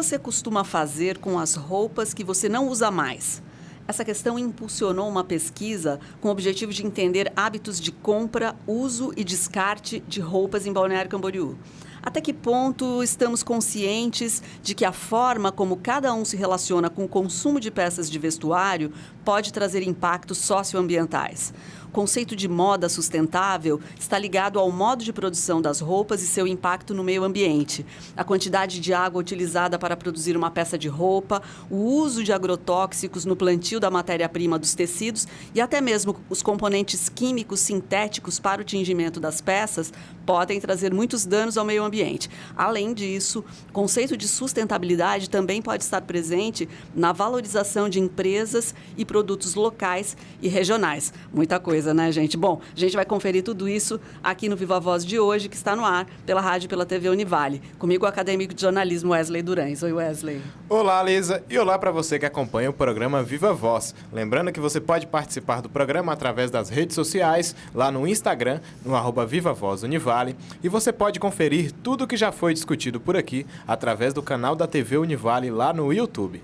você costuma fazer com as roupas que você não usa mais? Essa questão impulsionou uma pesquisa com o objetivo de entender hábitos de compra, uso e descarte de roupas em Balneário Camboriú. Até que ponto estamos conscientes de que a forma como cada um se relaciona com o consumo de peças de vestuário pode trazer impactos socioambientais? O conceito de moda sustentável está ligado ao modo de produção das roupas e seu impacto no meio ambiente. A quantidade de água utilizada para produzir uma peça de roupa, o uso de agrotóxicos no plantio da matéria-prima dos tecidos e até mesmo os componentes químicos sintéticos para o tingimento das peças podem trazer muitos danos ao meio ambiente. Além disso, o conceito de sustentabilidade também pode estar presente na valorização de empresas e produtos locais e regionais. Muita coisa, né, gente? Bom, a gente vai conferir tudo isso aqui no Viva Voz de hoje, que está no ar pela rádio e pela TV Univale. Comigo, o acadêmico de jornalismo Wesley Durães. Oi, Wesley. Olá, Lisa. E olá para você que acompanha o programa Viva Voz. Lembrando que você pode participar do programa através das redes sociais, lá no Instagram, no @VivaVozUnivale. E você pode conferir tudo o que já foi discutido por aqui através do canal da TV Univale lá no YouTube.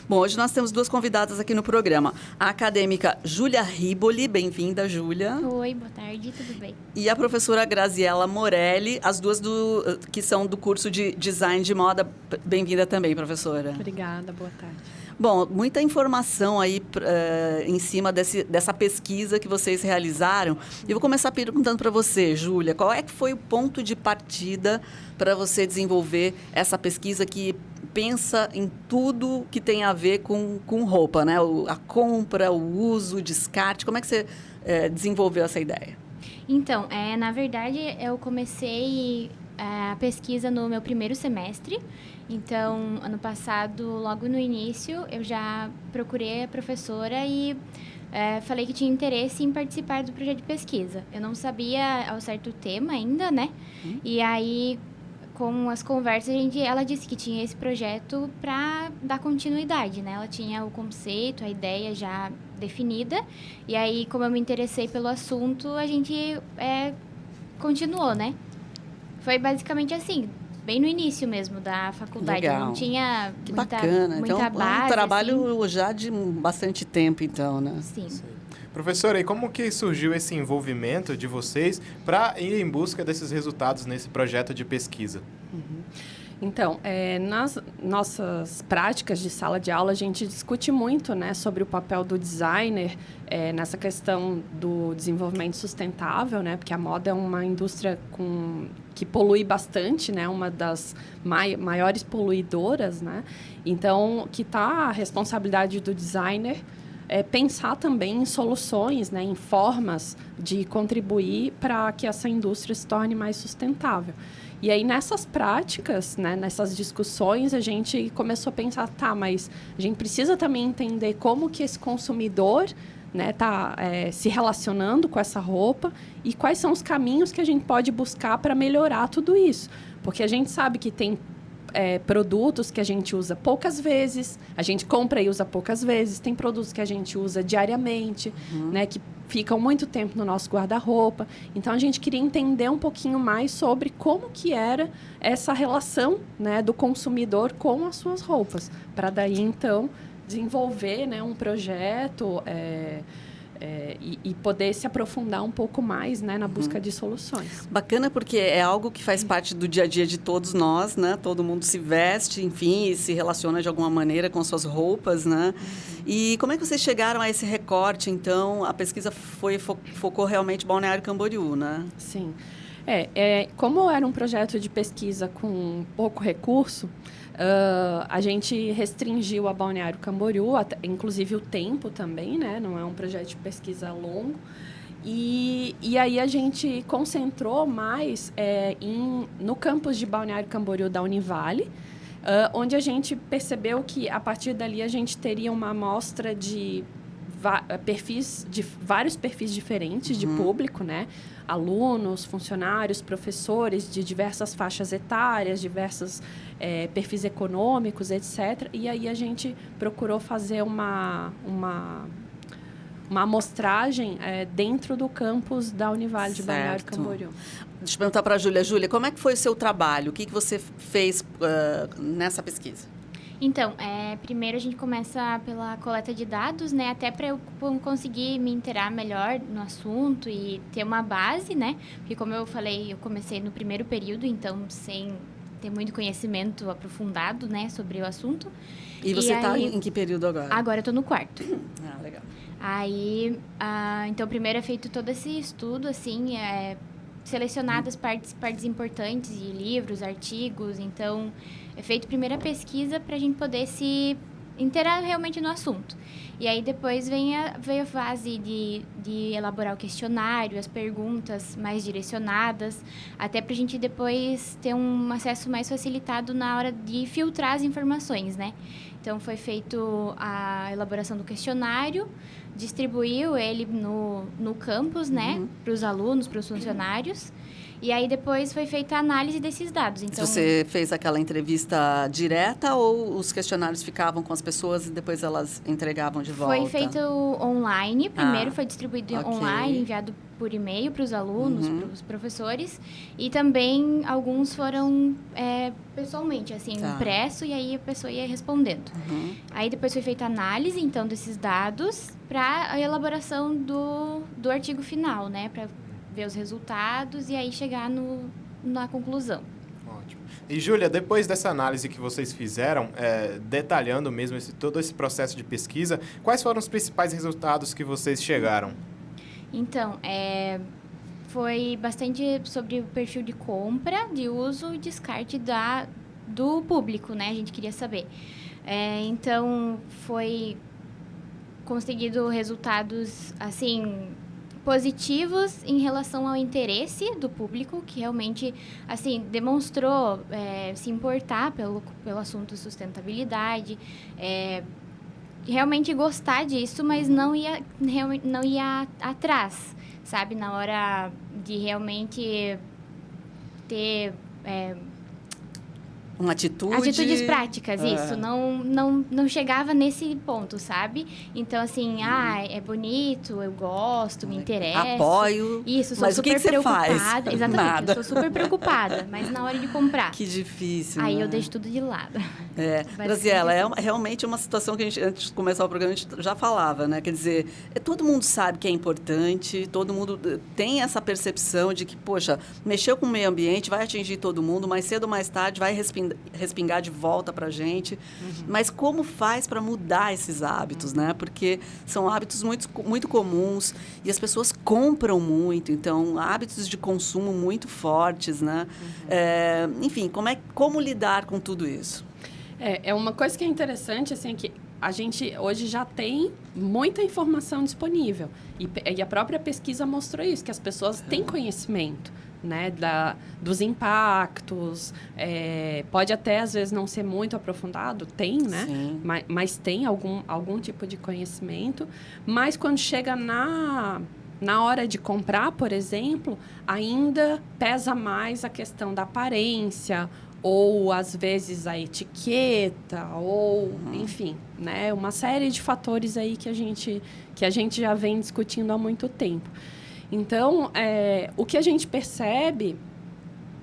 Bom, hoje nós temos duas convidadas aqui no programa. A acadêmica Júlia Riboli, bem-vinda, Júlia. Oi, boa tarde, tudo bem? E a professora Graziela Morelli, as duas que são do curso de Design de Moda. Bem-vinda também, professora. Obrigada, boa tarde. Bom, muita informação aí em cima dessa pesquisa que vocês realizaram. Eu vou começar perguntando para você, Júlia, qual é que foi o ponto de partida para você desenvolver essa pesquisa que pensa em tudo que tem a ver com roupa, né? A compra, o uso, o descarte. Como é que você desenvolveu essa ideia? Então, na verdade, eu comecei a pesquisa no meu primeiro semestre. Então, ano passado, logo no início, eu já procurei a professora e falei que tinha interesse em participar do projeto de pesquisa. Eu não sabia ao certo o tema ainda, né? E aí, com as conversas, ela disse que tinha esse projeto para dar continuidade, né? Ela tinha o conceito, a ideia já definida. E aí, como eu me interessei pelo assunto, a gente continuou, né? Foi basicamente assim, bem no início mesmo da faculdade. Legal. Não tinha que muita bacana. Muita então, base. Um trabalho assim. já de bastante tempo, então, né? Sim. Professora, e como que surgiu esse envolvimento de vocês para ir em busca desses resultados nesse projeto de pesquisa? Então, nas nossas práticas de sala de aula, a gente discute muito, né, sobre o papel do designer nessa questão do desenvolvimento sustentável, né, porque a moda é uma indústria que polui bastante, né, uma das maiores poluidoras, né, então, que está a responsabilidade do designer pensar também em soluções, né, em formas de contribuir para que essa indústria se torne mais sustentável. E aí, nessas práticas, né, nessas discussões, a gente começou a pensar, mas a gente precisa também entender como que esse consumidor está se relacionando com essa roupa e quais são os caminhos que a gente pode buscar para melhorar tudo isso. Porque a gente sabe que tem produtos que a gente usa poucas vezes, a gente compra e usa poucas vezes, tem produtos que a gente usa diariamente, né, que ficam muito tempo no nosso guarda-roupa. Então, a gente queria entender um pouquinho mais sobre como que era essa relação, né, do consumidor com as suas roupas, para daí, então, desenvolver, né, um projeto e poder se aprofundar um pouco mais, né, na busca de soluções. Bacana, porque é algo que faz parte do dia a dia de todos nós, né? Todo mundo se veste, enfim, e se relaciona de alguma maneira com suas roupas, né? E como é que vocês chegaram a esse recorte, então? A pesquisa focou realmente Balneário Camboriú, né? Sim. Como era um projeto de pesquisa com pouco recurso, a gente restringiu a Balneário Camboriú, inclusive o tempo também, né? Não é um projeto de pesquisa longo. E aí a gente concentrou mais no campus de Balneário Camboriú da Univale, onde a gente percebeu que, a partir dali, a gente teria uma amostra de vários perfis diferentes de público, né? Alunos, funcionários, professores de diversas faixas etárias, diversos perfis econômicos, etc. E aí a gente procurou fazer uma amostragem dentro do campus da Univale de Balneário Camboriú. Deixa eu perguntar para a Júlia. Júlia, como é que foi o seu trabalho? O que você fez nessa pesquisa? Então, primeiro a gente começa pela coleta de dados, né? Até para eu conseguir me inteirar melhor no assunto e ter uma base, né? Porque, como eu falei, eu comecei no primeiro período, então sem ter muito conhecimento aprofundado, né, sobre o assunto. E você está em que período agora? Agora eu tô no quarto. Legal. Aí, então, primeiro é feito todo esse estudo, assim, selecionadas partes importantes de livros, artigos. Então, é feito primeiro a pesquisa para a gente poder se inteirar realmente no assunto. E aí, depois veio a fase de elaborar o questionário, as perguntas mais direcionadas, até para a gente depois ter um acesso mais facilitado na hora de filtrar as informações, né? Então, foi feito a elaboração do questionário, distribuiu ele no campus, né? Para os alunos, para os funcionários. E aí, depois, foi feita a análise desses dados. Então, você fez aquela entrevista direta ou os questionários ficavam com as pessoas e depois elas entregavam de volta? Foi feito online. Primeiro foi distribuído online, enviado por e-mail para os alunos, para os professores. E também alguns foram pessoalmente, assim, impresso, e aí a pessoa ia respondendo. Aí depois foi feita a análise, então, desses dados para a elaboração do artigo final, né? Para ver os resultados e aí chegar na conclusão. Ótimo. E, Júlia, depois dessa análise que vocês fizeram, detalhando mesmo todo esse processo de pesquisa, quais foram os principais resultados que vocês chegaram? Então, foi bastante sobre o perfil de compra, de uso e descarte do público, né? A gente queria saber. Então, foi conseguido resultados, assim, positivos em relação ao interesse do público, que realmente, assim, demonstrou se importar pelo assunto sustentabilidade, realmente gostar disso, mas não ia atrás, sabe? Na hora de realmente ter uma atitude... Atitudes práticas, isso. Não chegava nesse ponto, sabe? Então, assim, é bonito, eu gosto, me interessa. Apoio. Isso, sou mas super o que preocupada. Você faz? Exatamente, Nada. eu sou super preocupada, mas na hora de comprar. Que difícil, Aí né? eu deixo tudo de lado. Graziela, realmente uma situação que a gente, antes de começar o programa, a gente já falava, né? Quer dizer, todo mundo sabe que é importante, todo mundo tem essa percepção de que, poxa, mexeu com o meio ambiente, vai atingir todo mundo, mais cedo ou mais tarde vai respingar de volta para a gente. Mas como faz para mudar esses hábitos, né? Porque são hábitos muito, muito comuns e as pessoas compram muito, então, hábitos de consumo muito fortes, né? Enfim, como lidar com tudo isso? Uma coisa que é interessante, assim, é que a gente hoje já tem muita informação disponível. E a própria pesquisa mostrou isso, que as pessoas têm conhecimento, né, dos impactos. Pode até, às vezes, não ser muito aprofundado, tem, né? Mas tem algum tipo de conhecimento. Mas quando chega na hora de comprar, por exemplo, ainda pesa mais a questão da aparência, ou às vezes a etiqueta, ou enfim, né, uma série de fatores aí que a gente já vem discutindo há muito tempo. Então, o que a gente percebe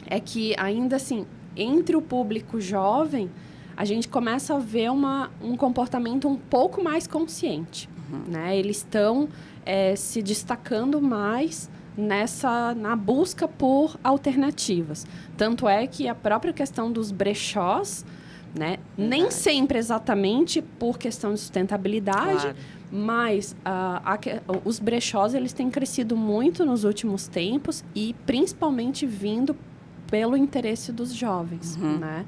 é que ainda assim, entre o público jovem, a gente começa a ver um comportamento um pouco mais consciente, né? Eles estão se destacando mais na busca por alternativas. Tanto é que a própria questão dos brechós, né, nem sempre exatamente por questão de sustentabilidade, mas os brechós eles têm crescido muito nos últimos tempos e principalmente vindo pelo interesse dos jovens, né?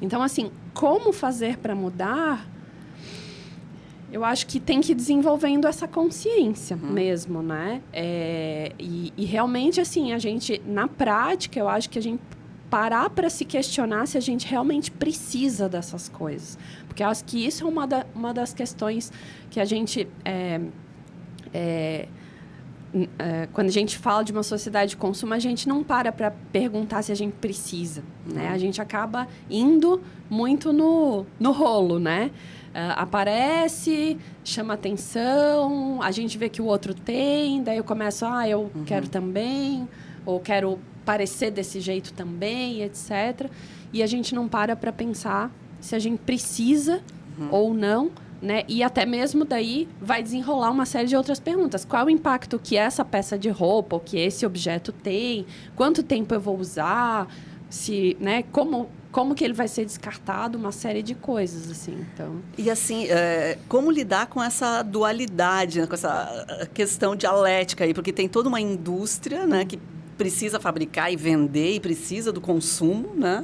Então, assim, como fazer para mudar? Eu acho que tem que ir desenvolvendo essa consciência mesmo, né? E realmente, assim, a gente, na prática, eu acho que a gente parar para se questionar se a gente realmente precisa dessas coisas. Porque eu acho que isso é uma das questões que a gente... quando a gente fala de uma sociedade de consumo, a gente não para perguntar se a gente precisa, né? A gente acaba indo muito no rolo, né? Aparece, chama atenção, a gente vê que o outro tem, daí eu começo, eu quero também, ou quero parecer desse jeito também, etc. E a gente não para pensar se a gente precisa ou não, né? E até mesmo daí vai desenrolar uma série de outras perguntas. Qual é o impacto que essa peça de roupa ou que esse objeto tem? Quanto tempo eu vou usar? Se, né? Como que ele vai ser descartado? Uma série de coisas, assim. Então... E, assim, como lidar com essa dualidade, né? Com essa questão dialética aí? Porque tem toda uma indústria, né? Que precisa fabricar e vender e precisa do consumo, né?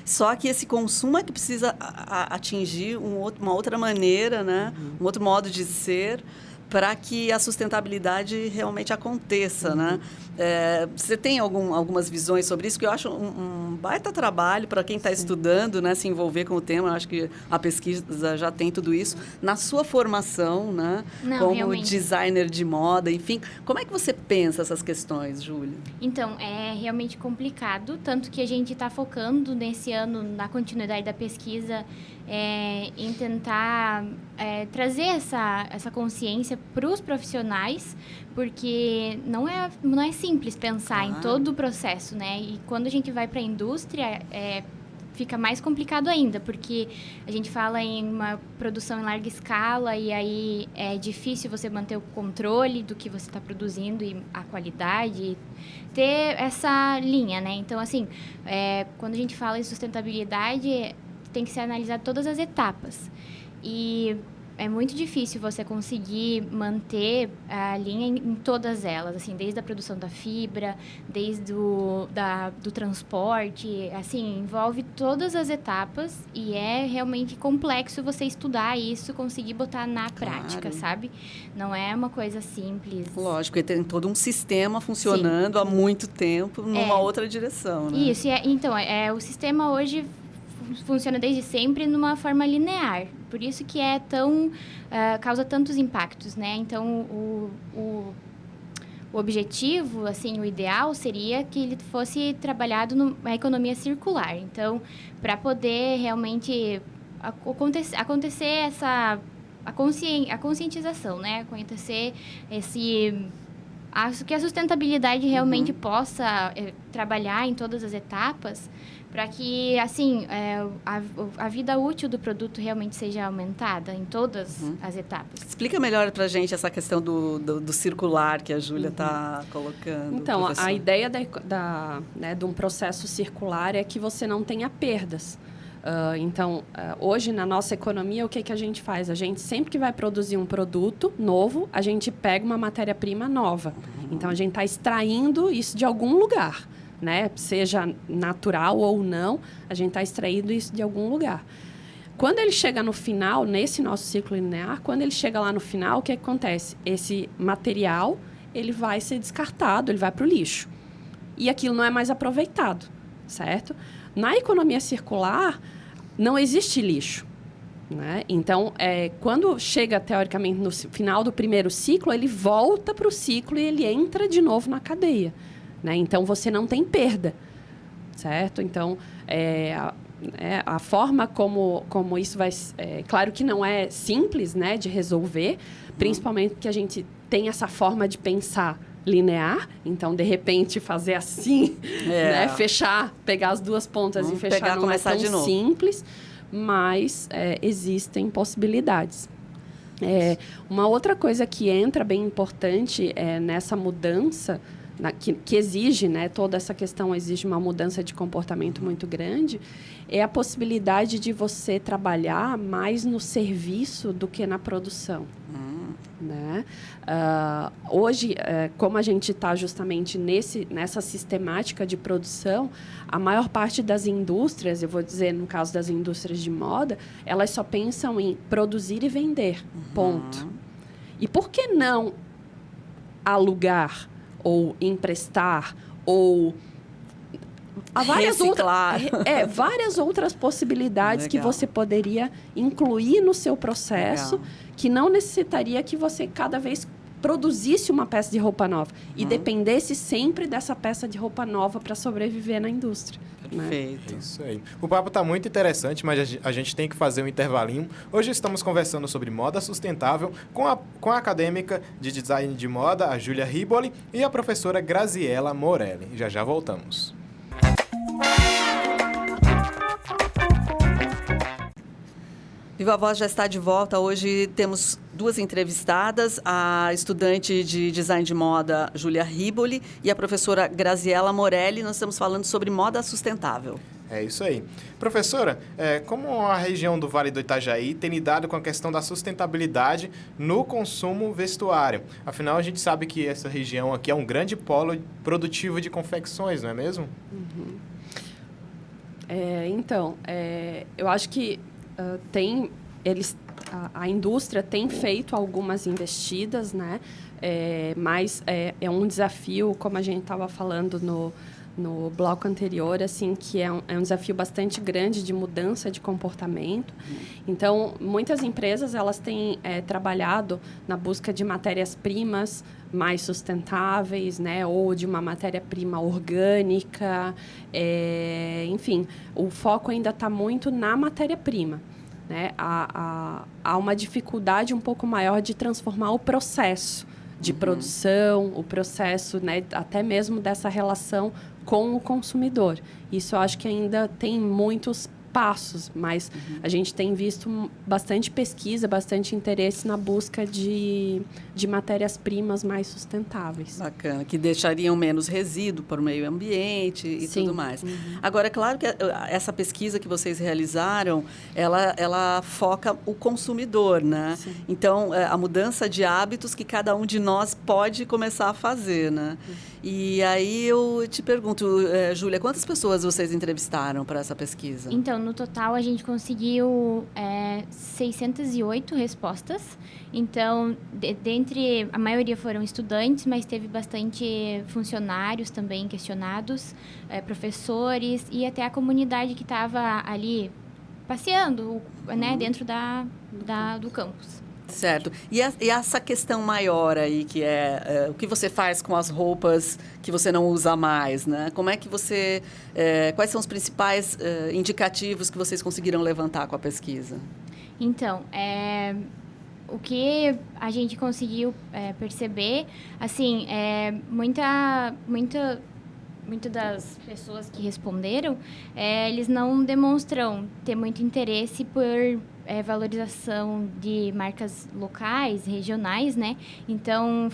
Só que esse consumo é que precisa atingir uma outra maneira, né? Um outro modo de ser, para que a sustentabilidade realmente aconteça, né? Você tem algumas visões sobre isso? Que eu acho um baita trabalho para quem está estudando, né? Se envolver com o tema. Eu acho que a pesquisa já tem tudo isso. Na sua formação, né? Não, como realmente. designer de moda, enfim. Como é que você pensa essas questões, Júlia? Então, é realmente complicado, tanto que a gente está focando nesse ano, na continuidade da pesquisa, em tentar trazer essa consciência para os profissionais, porque não é simples pensar em todo o processo, né? E quando a gente vai para a indústria, fica mais complicado ainda, porque a gente fala em uma produção em larga escala e aí é difícil você manter o controle do que você está produzindo e a qualidade, ter essa linha, né? Então, assim, quando a gente fala em sustentabilidade, tem que ser analisado todas as etapas. E é muito difícil você conseguir manter a linha em todas elas, assim, desde a produção da fibra, desde do transporte, assim, envolve todas as etapas e é realmente complexo você estudar isso, conseguir botar na prática, sabe? Não é uma coisa simples. Lógico, tem todo um sistema funcionando há muito tempo numa outra direção, né? Isso, então, o sistema hoje funciona desde sempre numa forma linear. Por isso que causa tantos impactos, né? Então, o objetivo, assim, o ideal seria que ele fosse trabalhado numa economia circular. Então, para poder realmente acontecer a conscientização, né? Acontecer que a sustentabilidade realmente possa trabalhar em todas as etapas, para que, assim, a vida útil do produto realmente seja aumentada em todas as etapas. Explica melhor para a gente essa questão do circular que a Júlia está colocando. Então, professor. a ideia de um processo circular é que você não tenha perdas. Então, hoje, na nossa economia, o que a gente faz? A gente, sempre que vai produzir um produto novo, a gente pega uma matéria-prima nova. Então, a gente está extraindo isso de algum lugar, né? Seja natural ou não, a gente está extraindo isso de algum lugar. Quando ele chega no final, nesse nosso ciclo linear, quando ele chega lá no final, o que acontece? Esse material, ele vai ser descartado, ele vai para o lixo. E aquilo não é mais aproveitado, certo? Na economia circular, não existe lixo, né? Então, quando chega, teoricamente, no final do primeiro ciclo, ele volta para o ciclo e ele entra de novo na cadeia, né? Então, você não tem perda, certo? Então, a forma como isso vai... claro que não é simples, né, de resolver, principalmente porque a gente tem essa forma de pensar linear, então, de repente, fazer assim, né? Pegar as duas pontas e fechar, não é tão simples, mas existem possibilidades. Uma outra coisa que entra bem importante nessa mudança, que exige, né, toda essa questão exige uma mudança de comportamento muito grande, é a possibilidade de você trabalhar mais no serviço do que na produção. Né? Hoje, como a gente está justamente nessa sistemática de produção, a maior parte das indústrias, eu vou dizer no caso das indústrias de moda, elas só pensam em produzir e vender, ponto. E por que não alugar ou emprestar ou há várias outras possibilidades que você poderia incluir no seu processo, que não necessitaria que você cada vez produzisse uma peça de roupa nova e dependesse sempre dessa peça de roupa nova para sobreviver na indústria. Perfeito. Né? Isso aí. O papo está muito interessante, mas a gente tem que fazer um intervalinho. Hoje estamos conversando sobre moda sustentável com a acadêmica de design de moda, a Júlia Riboli, e a professora Graziela Morelli. Já voltamos. Viva a Voz já está de volta. Hoje temos 2 entrevistadas, a estudante de design de moda, Júlia Riboli, e a professora Graziela Morelli. Nós estamos falando sobre moda sustentável. É isso aí. Professora, como a região do Vale do Itajaí tem lidado com a questão da sustentabilidade no consumo vestuário? Afinal, a gente sabe que essa região aqui é um grande polo produtivo de confecções, não é mesmo? Uhum. Eu acho que a indústria tem feito algumas investidas, né? Mas é um desafio, como a gente estava falando no bloco anterior, assim, que é um desafio bastante grande de mudança de comportamento. Então, muitas empresas elas têm trabalhado na busca de matérias-primas mais sustentáveis, né, ou de uma matéria-prima orgânica. Enfim, o foco ainda está muito na matéria-prima. Né? Há uma dificuldade um pouco maior de transformar o processo de produção, o processo, né, até mesmo dessa relação com o consumidor. Isso eu acho que ainda tem muitos passos, mas a gente tem visto bastante pesquisa, bastante interesse na busca de matérias-primas mais sustentáveis. Bacana, que deixariam menos resíduo para o meio ambiente e tudo mais. Agora, é claro que essa pesquisa que vocês realizaram, ela foca o consumidor, né? Sim. Então, a mudança de hábitos que cada um de nós pode começar a fazer, né? E aí eu te pergunto, Júlia, quantas pessoas vocês entrevistaram para essa pesquisa? Então, no total, a gente conseguiu 608 respostas. Então, dentre a maioria foram estudantes, mas teve bastante funcionários também questionados, professores e até a comunidade que estava ali passeando, né, dentro do campus. Certo. E essa questão maior aí, que é o que você faz com as roupas que você não usa mais, né? Como é que você... quais são os principais indicativos que vocês conseguiram levantar com a pesquisa? Então, o que a gente conseguiu perceber, assim, muitas das pessoas que responderam, eles não demonstram ter muito interesse por valorização de marcas locais, regionais, né? Então,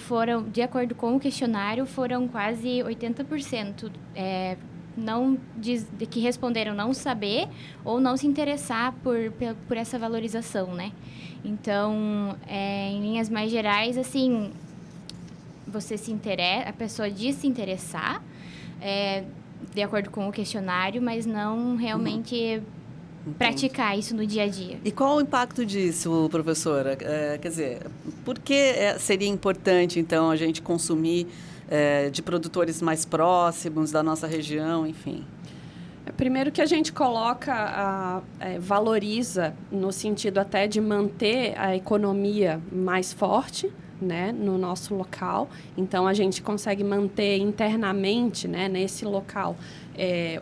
de acordo com o questionário, foram quase 80% que responderam não saber ou não se interessar por essa valorização, né? Então, em linhas mais gerais, assim, a pessoa diz se interessar, de acordo com o questionário, mas não realmente praticar isso no dia a dia. E qual o impacto disso, professora? Quer dizer, por que seria importante, então, a gente consumir de produtores mais próximos da nossa região, enfim? Primeiro que a gente valoriza no sentido até de manter a economia mais forte, né, no nosso local. Então, a gente consegue manter internamente, né, nesse local,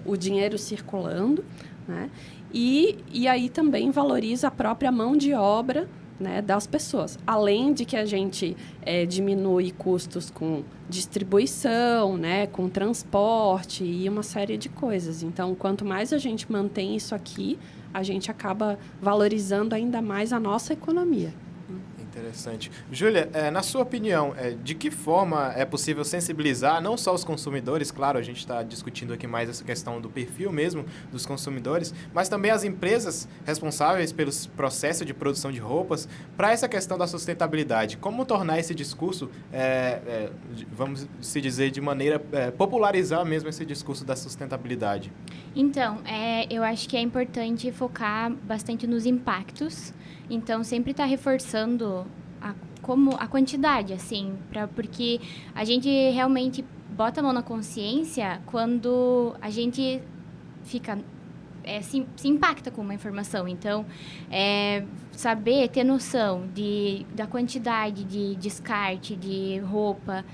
o dinheiro circulando, né? E aí também valoriza a própria mão de obra, né, das pessoas. Além de que a gente diminui custos com distribuição, né, com transporte e uma série de coisas. Então, quanto mais a gente mantém isso aqui, a gente acaba valorizando ainda mais a nossa economia. Interessante. Júlia, na sua opinião, de que forma é possível sensibilizar não só os consumidores, claro, a gente está discutindo aqui mais essa questão do perfil mesmo dos consumidores, mas também as empresas responsáveis pelos processos de produção de roupas para essa questão da sustentabilidade? Como tornar esse discurso, vamos se dizer, de maneira popularizar mesmo esse discurso da sustentabilidade? Então, eu acho que é importante focar bastante nos impactos. Então, sempre está reforçando a quantidade, assim, porque a gente realmente bota a mão na consciência quando a gente fica... se impacta com uma informação. Então, saber, ter noção da quantidade de descarte de roupa,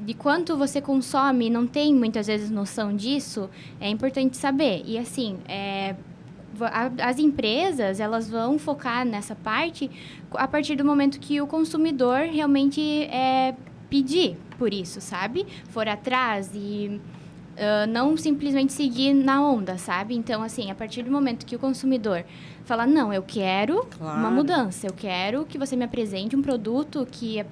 de quanto você consome, não tem muitas vezes noção disso, é importante saber. E, assim... as empresas, elas vão focar nessa parte a partir do momento que o consumidor realmente pedir por isso, sabe? For atrás e não simplesmente seguir na onda, sabe? Então, assim, a partir do momento que o consumidor fala, não, eu quero uma mudança, eu quero que você me apresente um produto que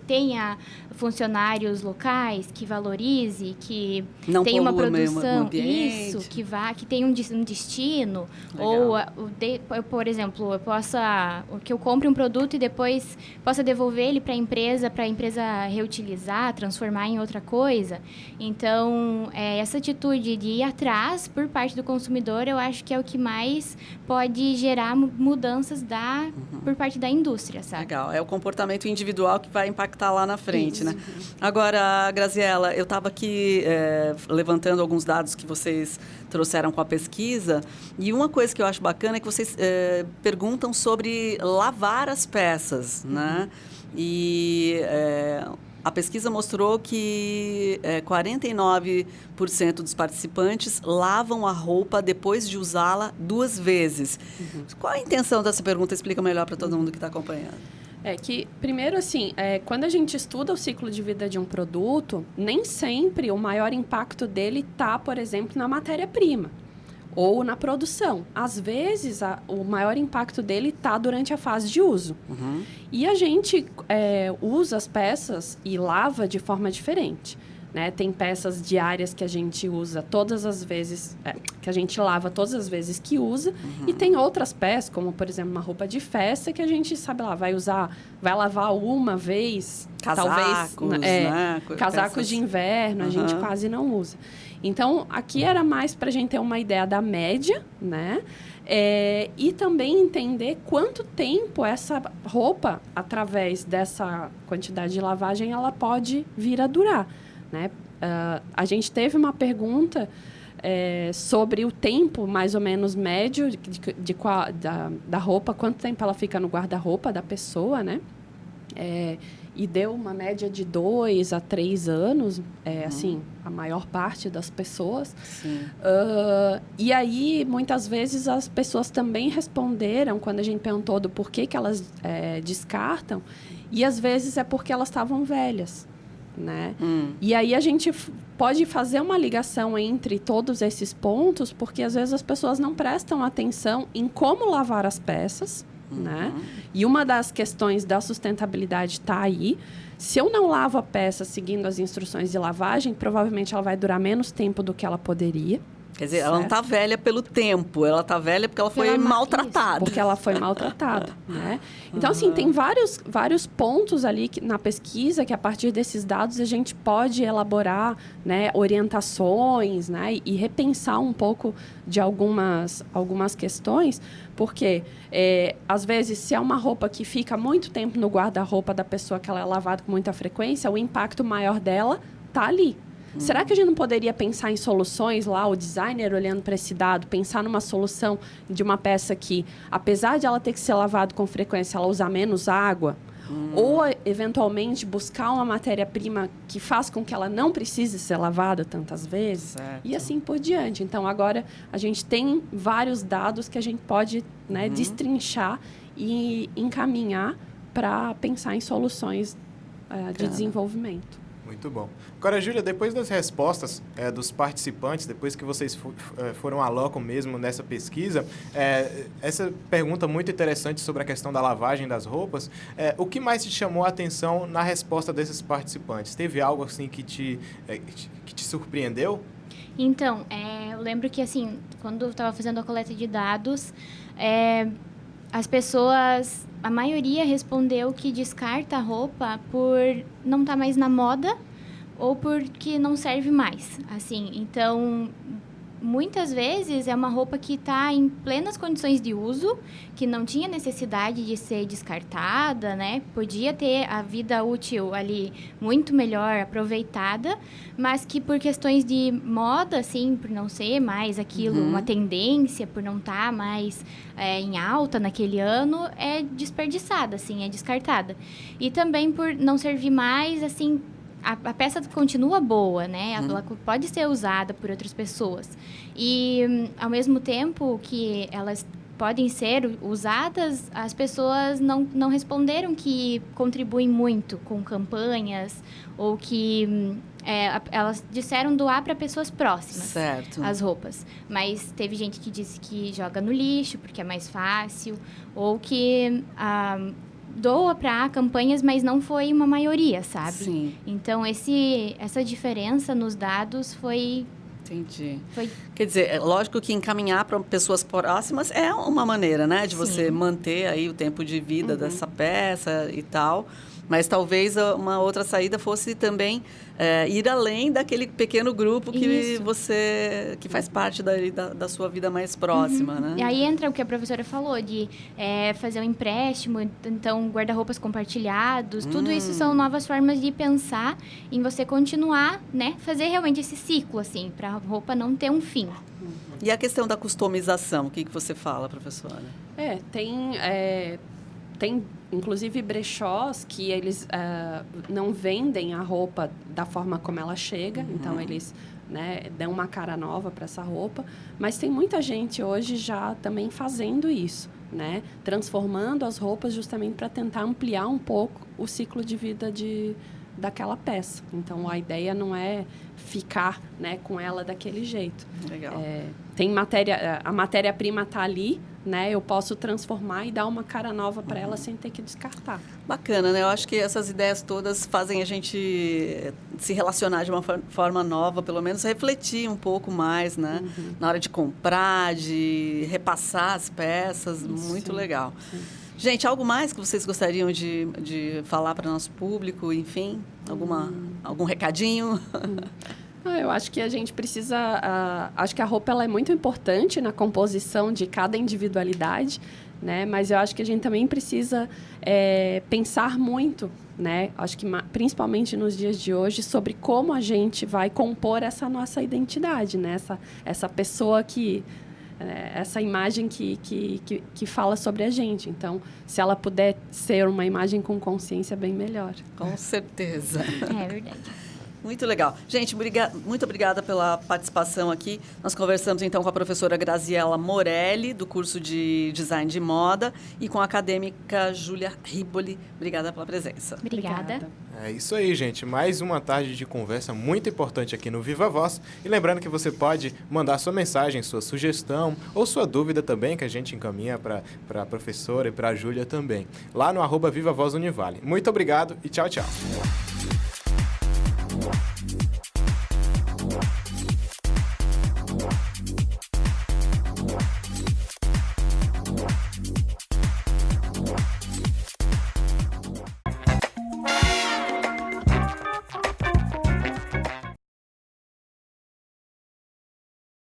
tenha funcionários locais, que valorize, que não tenha uma polua produção, o ambiente. isso, que tenha um destino. Legal. Ou, por exemplo, que eu compre um produto e depois possa devolver ele para a empresa reutilizar, transformar em outra coisa. Então, essa atitude de ir atrás por parte do consumidor, eu acho que é o que mais pode gerar mudanças por parte da indústria, sabe? Legal, é o comportamento individual que vai impactar lá na frente, Isso. né? Agora, Graziela, eu estava aqui levantando alguns dados que vocês trouxeram com a pesquisa, e uma coisa que eu acho bacana é que vocês perguntam sobre lavar as peças, né? E a pesquisa mostrou que 49% dos participantes lavam a roupa depois de usá-la 2 vezes. Qual a intenção dessa pergunta? Explica melhor para todo mundo que está acompanhando. É que, primeiro, assim, quando a gente estuda o ciclo de vida de um produto, nem sempre o maior impacto dele está, por exemplo, na matéria-prima ou na produção. Às vezes, o maior impacto dele está durante a fase de uso. E a gente usa as peças e lava de forma diferente. Né? Tem peças diárias que a gente usa todas as vezes, que a gente lava todas as vezes que usa, e tem outras peças, como, por exemplo, uma roupa de festa, que a gente, sabe lá, vai lavar uma vez, Casacos, talvez, né? casacos Peças... de inverno, a gente quase não usa. Então, aqui era mais para a gente ter uma ideia da média, né? E também entender quanto tempo essa roupa, através dessa quantidade de lavagem, ela pode vir a durar. Né? A gente teve uma pergunta sobre o tempo, mais ou menos, médio da roupa, quanto tempo ela fica no guarda-roupa da pessoa, né? E deu uma média de 2 a 3 anos, assim, a maior parte das pessoas. E aí, muitas vezes, as pessoas também responderam, quando a gente perguntou do porquê que elas descartam, e às vezes é porque elas estavam velhas. Né? E aí a gente pode fazer uma ligação entre todos esses pontos, porque às vezes as pessoas não prestam atenção em como lavar as peças, né? E uma das questões da sustentabilidade está aí. Se eu não lavo a peça seguindo as instruções de lavagem, provavelmente ela vai durar menos tempo do que ela poderia. Quer dizer, ela não está velha pelo tempo, ela está velha porque ela foi maltratada. Porque ela foi maltratada, né? Então, assim, tem vários pontos ali na pesquisa que, a partir desses dados, a gente pode elaborar, né, orientações, né, e repensar um pouco de algumas questões, porque, às vezes, se é uma roupa que fica muito tempo no guarda-roupa da pessoa que ela é lavada com muita frequência, o impacto maior dela está ali. Será que a gente não poderia pensar em soluções lá, o designer olhando para esse dado, pensar numa solução de uma peça que, apesar de ela ter que ser lavada com frequência, ela usar menos água? Ou, eventualmente, buscar uma matéria-prima que faz com que ela não precise ser lavada tantas vezes? Certo. E assim por diante. Então, agora, a gente tem vários dados que a gente pode, né, destrinchar e encaminhar para pensar em soluções de desenvolvimento. Muito bom. Agora, Júlia, depois das respostas dos participantes, depois que vocês foram a loco mesmo nessa pesquisa, essa pergunta muito interessante sobre a questão da lavagem das roupas, o que mais te chamou a atenção na resposta desses participantes? Teve algo assim que te surpreendeu? Então, eu lembro que, assim, quando eu estava fazendo a coleta de dados, as pessoas, a maioria respondeu que descarta a roupa por não estar mais na moda ou porque não serve mais, assim. Então, muitas vezes é uma roupa que está em plenas condições de uso, que não tinha necessidade de ser descartada, né? Podia ter a vida útil ali muito melhor aproveitada, mas que por questões de moda, assim, por não ser mais aquilo, uma tendência, por não estar mais em alta naquele ano, é desperdiçada, assim, é descartada. E também por não servir mais, assim, a peça continua boa, né? Ela pode ser usada por outras pessoas. E, ao mesmo tempo que elas podem ser usadas, as pessoas não responderam que contribuem muito com campanhas ou que elas disseram doar para pessoas próximas. Certo. As roupas. Mas teve gente que disse que joga no lixo porque é mais fácil ou que doa para campanhas, mas não foi uma maioria, sabe? Sim. Então, essa diferença nos dados foi... Entendi. Foi... Quer dizer, é lógico que encaminhar para pessoas próximas é uma maneira, né? De você Sim. manter aí o tempo de vida dessa peça e tal. Mas talvez uma outra saída fosse também ir além daquele pequeno grupo que que faz parte da sua vida mais próxima, né? E aí entra o que a professora falou, de fazer um empréstimo, então guarda-roupas compartilhados, tudo isso são novas formas de pensar em você continuar, né? Fazer realmente esse ciclo, assim, para a roupa não ter um fim. E a questão da customização, o que você fala, professora? Tem inclusive brechós que eles não vendem a roupa da forma como ela chega, então eles, né, dão uma cara nova para essa roupa, mas tem muita gente hoje já também fazendo isso, né, transformando as roupas justamente para tentar ampliar um pouco o ciclo de vida daquela peça. Então a ideia não é ficar, né, com ela daquele jeito. Legal. A matéria-prima está ali, né? Eu posso transformar e dar uma cara nova para ela sem ter que descartar. Bacana, né? Eu acho que essas ideias todas fazem a gente se relacionar de uma forma nova, pelo menos refletir um pouco mais, né? Na hora de comprar, de repassar as peças. Isso. Muito legal. Sim. Gente, algo mais que vocês gostariam de falar para o nosso público? Enfim, algum recadinho? Eu acho que a gente precisa... acho que a roupa ela é muito importante na composição de cada individualidade, né? Mas eu acho que a gente também precisa pensar muito, né? Acho que principalmente nos dias de hoje, sobre como a gente vai compor essa nossa identidade, né? Essa pessoa essa imagem que fala sobre a gente. Então, se ela puder ser uma imagem com consciência, bem melhor. Com certeza. É verdade. Muito legal. Gente, muito obrigada pela participação aqui. Nós conversamos, então, com a professora Graziela Morelli, do curso de Design de Moda, e com a acadêmica Júlia Riboli. Obrigada pela presença. Obrigada. É isso aí, gente. Mais uma tarde de conversa muito importante aqui no Viva Voz. E lembrando que você pode mandar sua mensagem, sua sugestão ou sua dúvida também, que a gente encaminha para a professora e para a Júlia também, lá no @Viva Voz Univale. Muito obrigado e tchau, tchau.